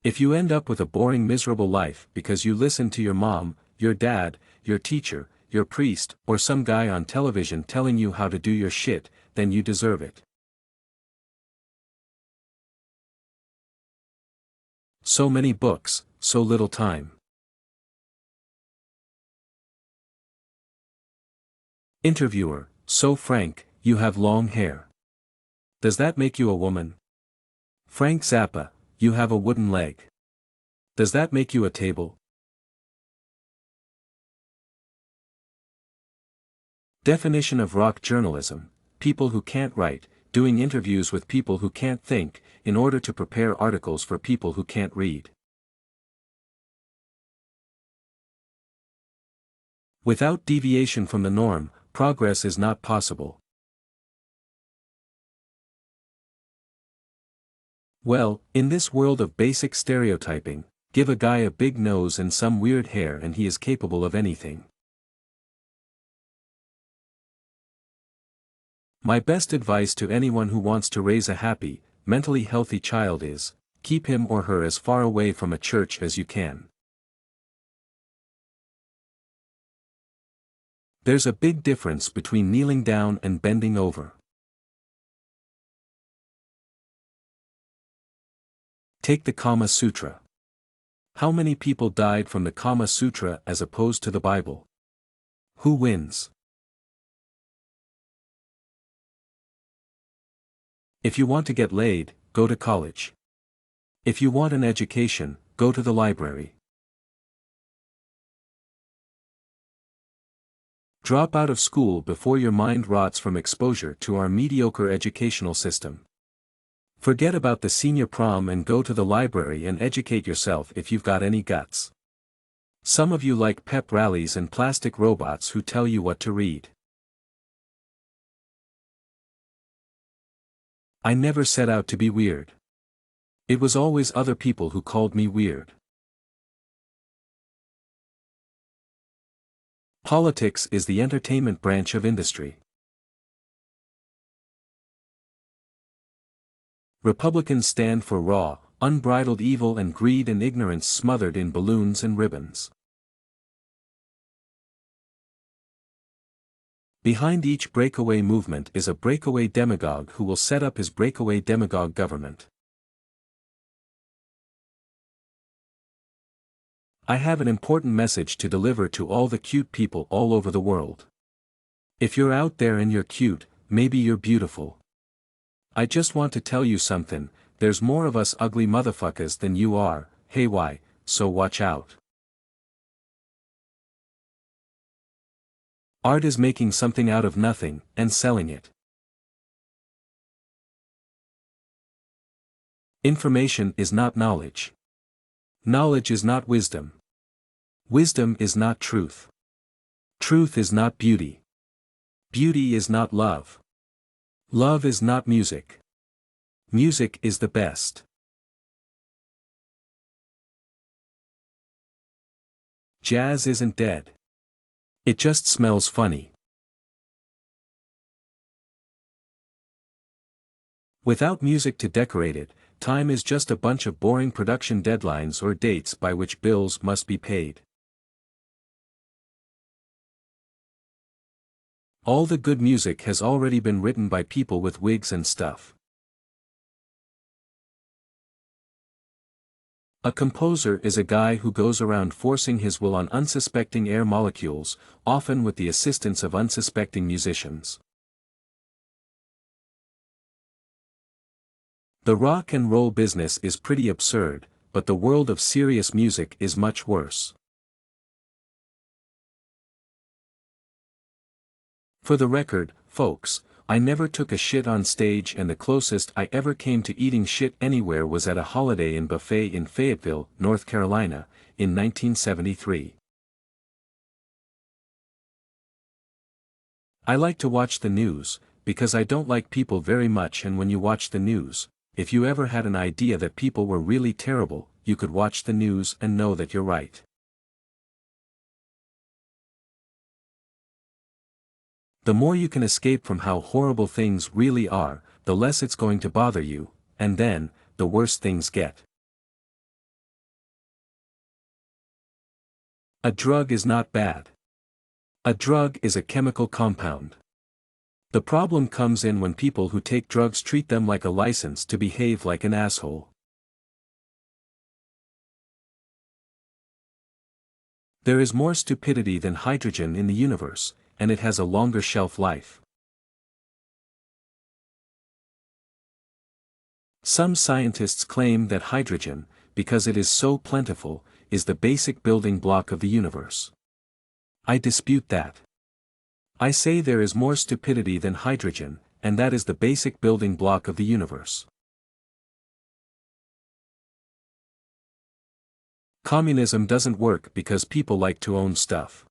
If you end up with a boring miserable life because you listen to your mom, your dad, your teacher, your priest, or some guy on television telling you how to do your shit, then you deserve it. So many books, so little time. Interviewer: so Frank, you have long hair. Does that make you a woman? Frank Zappa: you have a wooden leg. Does that make you a table? Definition of rock journalism: people who can't write, doing interviews with people who can't think, in order to prepare articles for people who can't read. Without deviation from the norm, progress is not possible. Well, in this world of basic stereotyping, give a guy a big nose and some weird hair and he is capable of anything. My best advice to anyone who wants to raise a happy, mentally healthy child is, keep him or her as far away from a church as you can. There's a big difference between kneeling down and bending over. Take the Kama Sutra. How many people died from the Kama Sutra as opposed to the Bible? Who wins? If you want to get laid, go to college. If you want an education, go to the library. Drop out of school before your mind rots from exposure to our mediocre educational system. Forget about the senior prom and go to the library and educate yourself if you've got any guts. Some of you like pep rallies and plastic robots who tell you what to read. I never set out to be weird. It was always other people who called me weird. Politics is the entertainment branch of industry. Republicans stand for raw, unbridled evil and greed and ignorance smothered in balloons and ribbons. Behind each breakaway movement is a breakaway demagogue who will set up his breakaway demagogue government. I have an important message to deliver to all the cute people all over the world. If you're out there and you're cute, maybe you're beautiful. I just want to tell you something, there's more of us ugly motherfuckers than you are, hey why, so watch out. Art is making something out of nothing, and selling it. Information is not knowledge. Knowledge is not wisdom. Wisdom is not truth. Truth is not beauty. Beauty is not love. Love is not music. Music is the best. Jazz isn't dead. It just smells funny. Without music to decorate it, time is just a bunch of boring production deadlines or dates by which bills must be paid. All the good music has already been written by people with wigs and stuff. A composer is a guy who goes around forcing his will on unsuspecting air molecules, often with the assistance of unsuspecting musicians. The rock and roll business is pretty absurd, but the world of serious music is much worse. For the record, folks, I never took a shit on stage and the closest I ever came to eating shit anywhere was at a Holiday Inn buffet in Fayetteville, North Carolina, in 1973. I like to watch the news, because I don't like people very much, and when you watch the news, if you ever had an idea that people were really terrible, you could watch the news and know that you're right. The more you can escape from how horrible things really are, the less it's going to bother you, and then, the worse things get. A drug is not bad. A drug is a chemical compound. The problem comes in when people who take drugs treat them like a license to behave like an asshole. There is more stupidity than hydrogen in the universe, and it has a longer shelf life. Some scientists claim that hydrogen, because it is so plentiful, is the basic building block of the universe. I dispute that. I say there is more stupidity than hydrogen, and that is the basic building block of the universe. Communism doesn't work because people like to own stuff.